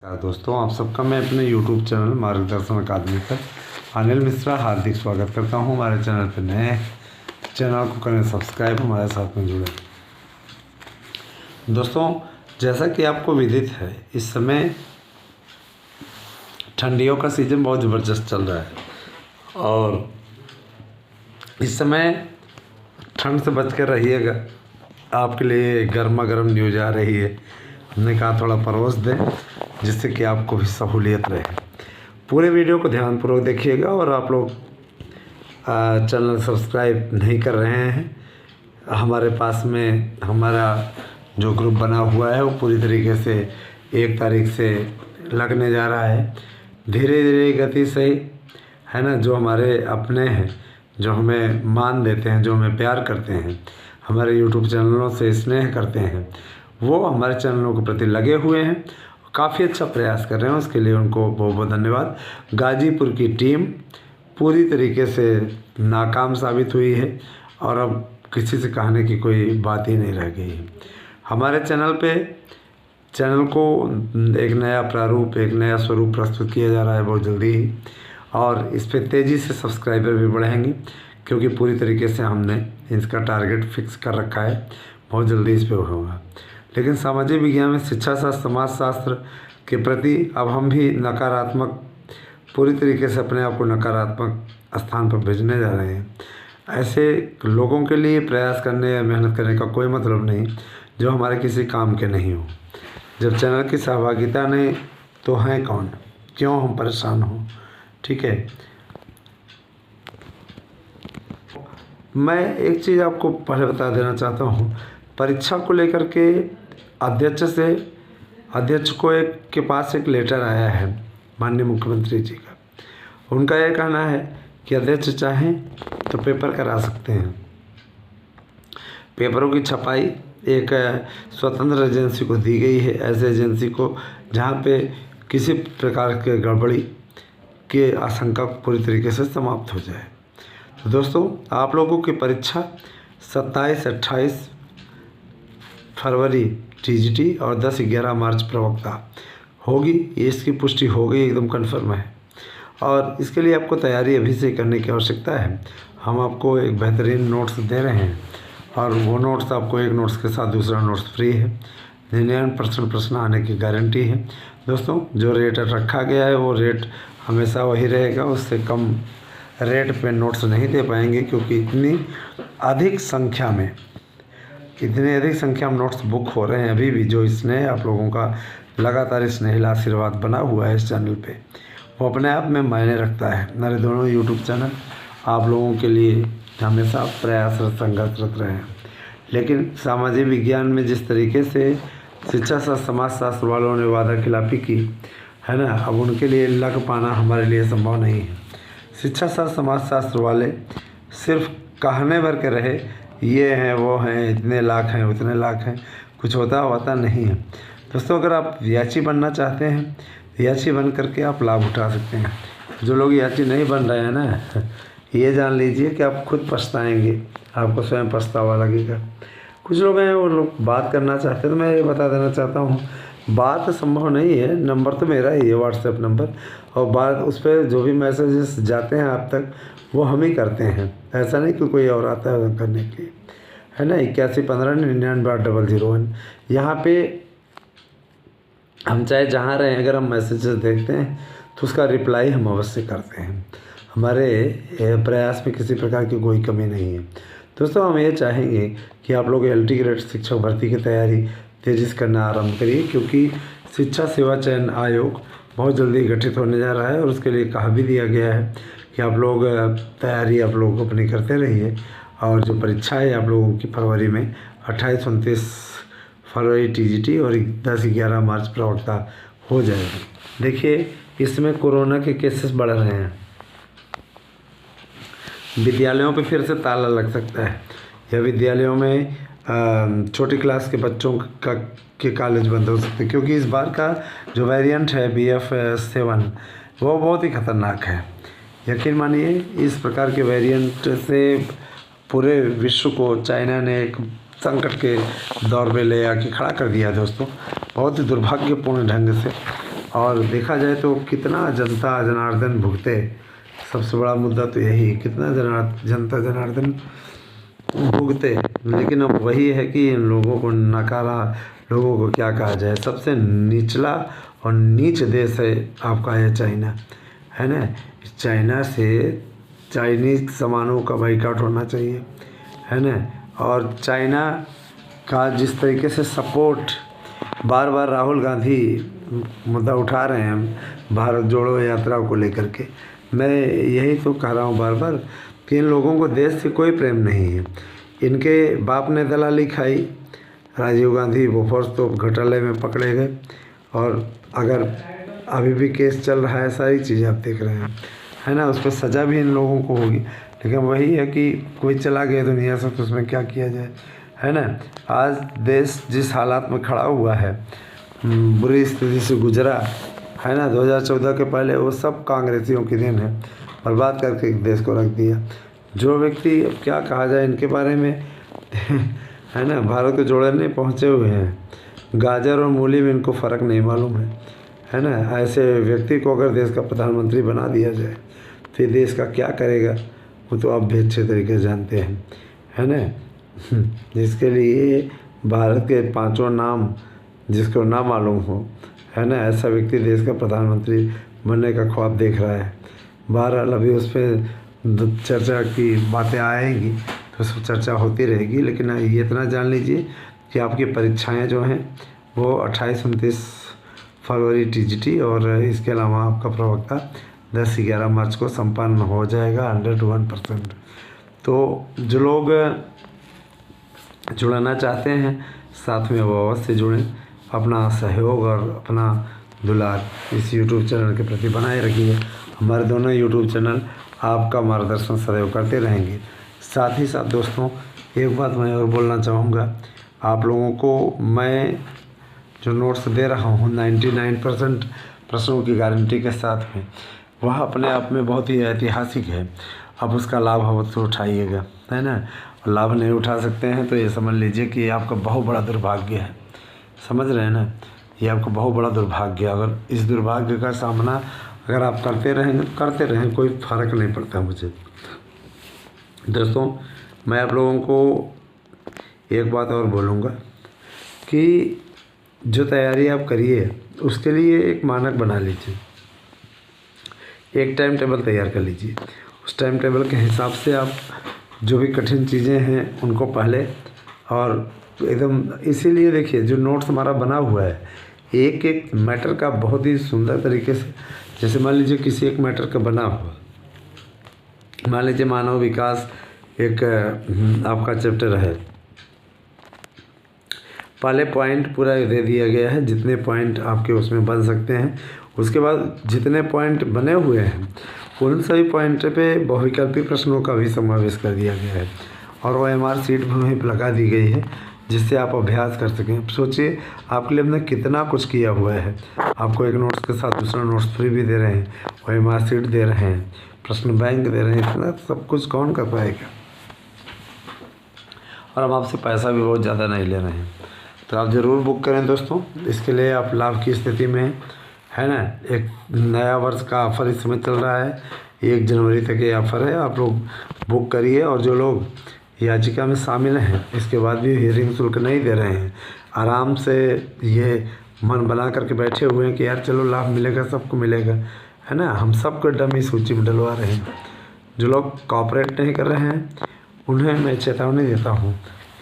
दोस्तों, आप सबका मैं अपने YouTube चैनल मार्गदर्शन अकादमी पर अनिल मिश्रा हार्दिक स्वागत करता हूं। हमारे चैनल पर नए चैनल को करें सब्सक्राइब, हमारे साथ में जुड़े। दोस्तों, जैसा कि आपको विदित है, इस समय ठंडियों का सीज़न बहुत ज़बरदस्त चल रहा है और इस समय ठंड से बच कर रहिएगा। आपके लिए गर्मा गर्म न्यूज़ आ रही है। हमने कहा थोड़ा परोस दें जिससे कि आपको भी सहूलियत रहे। पूरे वीडियो को ध्यानपूर्वक देखिएगा और आप लोग चैनल सब्सक्राइब नहीं कर रहे हैं, हमारे पास में हमारा जो ग्रुप बना हुआ है वो पूरी तरीके से 1 तारीख से लगने जा रहा है। धीरे धीरे गति से, है ना, जो हमारे अपने हैं, जो हमें मान देते हैं, जो हमें प्यार करते हैं, हमारे यूट्यूब चैनलों से स्नेह करते हैं, वो हमारे चैनलों के प्रति लगे हुए हैं। काफ़ी अच्छा प्रयास कर रहे हैं, उसके लिए उनको बहुत बहुत धन्यवाद। गाज़ीपुर की टीम पूरी तरीके से नाकाम साबित हुई है और अब किसी से कहने की कोई बात ही नहीं रह गई है। हमारे चैनल को एक नया प्रारूप, एक नया स्वरूप प्रस्तुत किया जा रहा है बहुत जल्दी ही, और इस पर तेज़ी से सब्सक्राइबर भी बढ़ेंगे क्योंकि पूरी तरीके से हमने इसका टारगेट फिक्स कर रखा है। बहुत जल्दी इस पर होगा। लेकिन सामाजिक विज्ञान में शिक्षा शास्त्र, समाजशास्त्र के प्रति अब हम भी नकारात्मक, पूरी तरीके से अपने आप को नकारात्मक स्थान पर भेजने जा रहे हैं। ऐसे लोगों के लिए प्रयास करने या मेहनत करने का कोई मतलब नहीं जो हमारे किसी काम के नहीं हो। जब चैनल की सहभागिता नहीं तो हैं कौन, क्यों हम परेशान हों। ठीक है, मैं एक चीज़ आपको पहले बता देना चाहता हूँ। परीक्षा को लेकर के अध्यक्ष के पास एक लेटर आया है माननीय मुख्यमंत्री जी का। उनका यह कहना है कि अध्यक्ष चाहें तो पेपर करा सकते हैं। पेपरों की छपाई एक स्वतंत्र एजेंसी को दी गई है, ऐसे एजेंसी को जहाँ पे किसी प्रकार के गड़बड़ी के आशंका पूरी तरीके से समाप्त हो जाए। तो दोस्तों, आप लोगों की परीक्षा 27-28 फरवरी टीजीटी और 10-11 मार्च प्रवक्ता होगी। इसकी पुष्टि हो गई, एकदम कन्फर्म है। और इसके लिए आपको तैयारी अभी से करने की आवश्यकता है। हम आपको एक बेहतरीन नोट्स दे रहे हैं और वो नोट्स आपको एक नोट्स के साथ दूसरा नोट्स फ्री है। 99% प्रश्न आने की गारंटी है। दोस्तों, जो रेट रखा गया है वो रेट हमेशा वही रहेगा, उससे कम रेट पे नोट्स नहीं दे पाएंगे क्योंकि इतनी अधिक संख्या में नोट्स बुक हो रहे हैं अभी भी। जो स्नेह आप लोगों का लगातार स्नेहिल आशीर्वाद बना हुआ है इस चैनल पे, वो अपने आप में मायने रखता है। मेरे दोनों यूट्यूब चैनल आप लोगों के लिए हमेशा प्रयासरत, संघर्षरत रहे हैं। लेकिन सामाजिक विज्ञान में जिस तरीके से शिक्षा शास्त्र, समाजशास्त्र वालों ने वादा खिलाफी की है ना, अब उनके लिए लग पाना हमारे लिए संभव नहीं है। शिक्षा शास्त्र, समाजशास्त्र वाले सिर्फ कहने भर के रहे, ये हैं, वो हैं, इतने लाख हैं, उतने लाख हैं, कुछ होता नहीं है। दोस्तों, अगर आप याची बनना चाहते हैं, याची बन करके आप लाभ उठा सकते हैं। जो लोग याची नहीं बन रहे हैं ना, ये जान लीजिए कि आप खुद पछताएंगे, आपको स्वयं पछतावा लगेगा। कुछ लोग हैं, वो लोग बात करना चाहते हैं, तो मैं ये बता देना चाहता हूँ, बात संभव नहीं है। नंबर तो मेरा ही है, व्हाट्सएप नंबर, और बात उस पर जो भी मैसेजेस जाते हैं आप तक वो हम ही करते हैं। ऐसा नहीं कि कोई और आता है करने के लिए, है ना। 8115998001 यहाँ पे हम चाहे जहाँ रहें, अगर हम मैसेजेस देखते हैं तो उसका रिप्लाई हम अवश्य करते हैं। हमारे प्रयास में किसी प्रकार की कोई कमी नहीं है। दोस्तों, हम ये चाहेंगे कि आप लोग LT ग्रेड शिक्षक भर्ती की तैयारी तेज़ी से करना आरंभ करिए क्योंकि शिक्षा सेवा चयन आयोग बहुत जल्दी गठित होने जा रहा है और उसके लिए कहा भी दिया गया है कि आप लोग तैयारी आप लोग अपनी करते रहिए। और जो परीक्षा है आप लोगों की फरवरी में 28-29 फरवरी टीजीटी और 10-11 मार्च प्रवक्ता हो जाएगी। देखिए, इसमें कोरोना के केसेस बढ़ रहे हैं, विद्यालयों पे फिर से ताला लग सकता है या विद्यालयों में छोटी क्लास के बच्चों के कॉलेज बंद हो सकते हैं क्योंकि इस बार का जो वेरिएंट है BF7 वो बहुत ही ख़तरनाक है। यकीन मानिए, इस प्रकार के वेरिएंट से पूरे विश्व को चाइना ने एक संकट के दौर में ले आके खड़ा कर दिया। दोस्तों, बहुत ही दुर्भाग्यपूर्ण ढंग से और देखा जाए तो कितना जनता जनार्दन भुगते। सबसे बड़ा मुद्दा तो यही, कितना जनता जनार्दन भुगते। लेकिन अब वही है कि इन लोगों को नकारा, लोगों को क्या कहा जाए, सबसे निचला और नीच देश है आपका ये चाइना, है ना। चाइना से चाइनीज सामानों का बाइकआउट होना चाहिए, है ना। और चाइना का जिस तरीके से सपोर्ट बार बार राहुल गांधी मुद्दा उठा रहे हैं भारत जोड़ो यात्रा को लेकर के, मैं यही तो कह रहा हूँ बार बार कि इन लोगों को देश से कोई प्रेम नहीं है। इनके बाप ने दलाली खाई, राजीव गांधी बोफोर्स तोप घोटाले में पकड़े गए, और अगर अभी भी केस चल रहा है, सारी चीज़ें आप देख रहे हैं, है ना। उस पर सज़ा भी इन लोगों को होगी। लेकिन वही है कि कोई चला गया दुनिया से तो उसमें क्या किया जाए, है ना। आज देश जिस हालात में खड़ा हुआ है, बुरी स्थिति से गुजरा है ना, 2014 के पहले, वो सब कांग्रेसियों की देन है, बर्बाद करके देश को रख दिया। जो व्यक्ति, अब क्या कहा जाए इनके बारे में है ना, भारत को जोड़ने पहुँचे हुए हैं, गाजर और मूली में इनको फ़र्क नहीं मालूम है ना। ऐसे व्यक्ति को अगर देश का प्रधानमंत्री बना दिया जाए फिर देश का क्या करेगा, वो तो आप भी अच्छे तरीके से जानते हैं, है ना। जिसके लिए भारत के 5 नाम जिसको ना मालूम हो, है ना, ऐसा व्यक्ति देश का प्रधानमंत्री बनने का ख्वाब देख रहा है। बहरहाल अभी उस पर चर्चा की बातें आएंगी तो उस पर चर्चा होती रहेगी। लेकिन ये इतना जान लीजिए कि आपकी परीक्षाएं जो हैं वो 28-29 फरवरी टीजीटी, और इसके अलावा आपका प्रवक्ता 10-11 मार्च को संपन्न हो जाएगा 101%। तो जो लोग जुड़ना चाहते हैं साथ में वो अवश्य जुड़ें। अपना सहयोग और अपना दुलार इस यूट्यूब चैनल के प्रति बनाए रखिए। हमारे दोनों यूट्यूब चैनल आपका मार्गदर्शन सदैव करते रहेंगे। साथ ही साथ दोस्तों, एक बात मैं और बोलना चाहूँगा, आप लोगों को मैं जो नोट्स दे रहा हूँ 99% प्रश्नों की गारंटी के साथ में, वह अपने आप में बहुत ही ऐतिहासिक है। अब उसका लाभ अवश्य उठाइएगा, है ना। और लाभ नहीं उठा सकते हैं तो ये समझ लीजिए कि ये आपका बहुत बड़ा दुर्भाग्य है। समझ रहे हैं ना, ये आपका बहुत बड़ा दुर्भाग्य है। अगर इस दुर्भाग्य का सामना अगर आप करते रहेंगे तो करते रहें, कोई फ़र्क नहीं पड़ता मुझे। दोस्तों, मैं आप लोगों को एक बात और बोलूँगा कि जो तैयारी आप करिए उसके लिए एक मानक बना लीजिए, एक टाइम टेबल तैयार कर लीजिए। उस टाइम टेबल के हिसाब से आप जो भी कठिन चीज़ें हैं उनको पहले, और एकदम इसीलिए देखिए जो नोट्स हमारा बना हुआ है एक एक मैटर का बहुत ही सुंदर तरीके से, जैसे मान लीजिए किसी एक मैटर का बना हुआ, मान लीजिए मानव विकास एक आपका चैप्टर है, पहले पॉइंट पूरा दे दिया गया है जितने पॉइंट आपके उसमें बन सकते हैं। उसके बाद जितने पॉइंट बने हुए हैं उन सभी पॉइंट पे बहुविकल्पी प्रश्नों का भी समावेश कर दिया गया है, और OMR शीट भी वहीं पर लगा दी गई है जिससे आप अभ्यास कर सकें। सोचिए आपके लिए हमने कितना कुछ किया हुआ है। आपको एक नोट्स के साथ दूसरा नोट्स फ्री भी दे रहे हैं, OMR शीट दे रहे हैं, प्रश्न बैंक दे रहे हैं, इतना सब कुछ कौन कर पाएगा। और हम आपसे पैसा भी बहुत ज़्यादा नहीं ले रहे हैं, तो आप ज़रूर बुक करें दोस्तों। इसके लिए आप लाभ की स्थिति में, है ना। एक नया वर्ष का ऑफ़र इस समय चल रहा है, 1 जनवरी तक ये ऑफ़र है, आप लोग बुक करिए। और जो लोग याचिका में शामिल हैं इसके बाद भी हियरिंग शुल्क नहीं दे रहे हैं, आराम से ये मन बना करके बैठे हुए हैं कि यार चलो लाभ मिलेगा, सबको मिलेगा, है ना। हम सबको डमी सूची में डलवा रहे हैं। जो लोग कॉपरेट नहीं कर रहे हैं उन्हें मैं चेतावनी देता हूँ,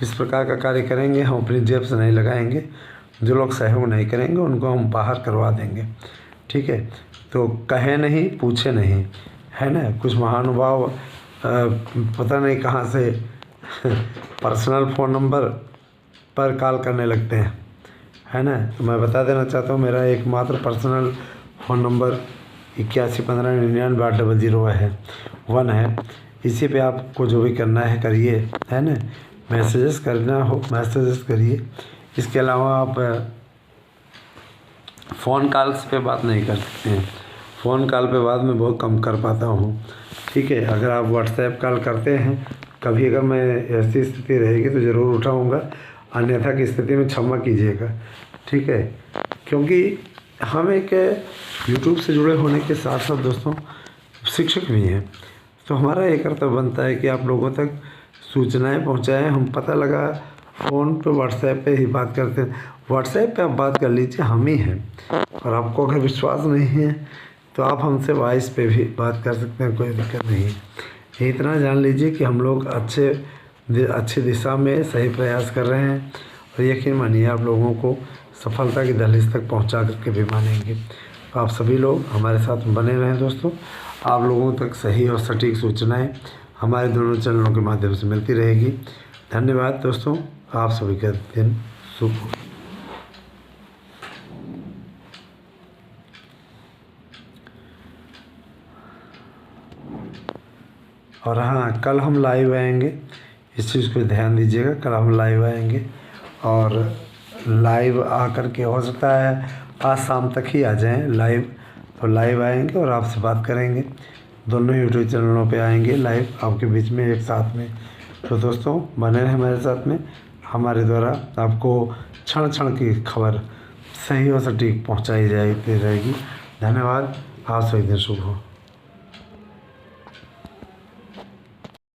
इस प्रकार का कार्य करेंगे हम अपनी जेब से नहीं लगाएंगे। जो लोग सहयोग नहीं करेंगे उनको हम बाहर करवा देंगे, ठीक है। तो कहे नहीं, पूछे नहीं, है ना। कुछ महानुभाव पता नहीं कहाँ से पर्सनल फ़ोन नंबर पर कॉल करने लगते हैं, है ना। तो मैं बता देना चाहता हूँ मेरा एकमात्र पर्सनल फ़ोन नंबर 8115998001 है। इसी पे आपको जो भी करना है करिए, है ना। मैसेजेस करना हो मैसेजेस करिए। इसके अलावा आप फ़ोन कॉल्स पे बात नहीं कर सकते हैं, फ़ोन कॉल पे बात मैं बहुत कम कर पाता हूँ, ठीक है। अगर आप व्हाट्सएप कॉल करते हैं कभी, अगर मैं ऐसी स्थिति रहेगी तो ज़रूर उठाऊँगा, अन्यथा की स्थिति में क्षमा कीजिएगा, ठीक है। क्योंकि हम एक यूट्यूब से जुड़े होने के साथ साथ दोस्तों शिक्षक भी हैं, तो हमारा ये कर्तव्य बनता है कि आप लोगों तक सूचनाएं पहुंचाएं। हम पता लगा फ़ोन पे व्हाट्सएप पे ही बात करते हैं, व्हाट्सएप पे आप बात कर लीजिए, हम ही हैं। और आपको अगर विश्वास नहीं है तो आप हमसे वॉइस पे भी बात कर सकते हैं, कोई दिक्कत नहीं है। इतना जान लीजिए कि हम लोग अच्छी दिशा में सही प्रयास कर रहे हैं, और यकीन मानिए आप लोगों को सफलता की दहलीज तक पहुंचा करके भी मानेंगे। तो आप सभी लोग हमारे साथ बने रहें दोस्तों। आप लोगों तक सही और सटीक सूचनाएं हमारे दोनों चैनलों के माध्यम से मिलती रहेगी। धन्यवाद दोस्तों, आप सभी का दिन शुभ हो। और हाँ, कल हम लाइव आएंगे, इस चीज़ पे ध्यान दीजिएगा। कल हम लाइव आएंगे और लाइव आकर के हो सकता है आज शाम तक ही आ जाएं लाइव, तो लाइव आएंगे और आपसे बात करेंगे। दोनों यूट्यूब चैनलों पे आएंगे लाइव आपके बीच में एक साथ में। तो दोस्तों बने रहें हमारे साथ में, हमारे द्वारा आपको क्षण क्षण की खबर सही और सटीक पहुंचाई जाती रहेगी। धन्यवाद, आप सभी दिन शुभ हो।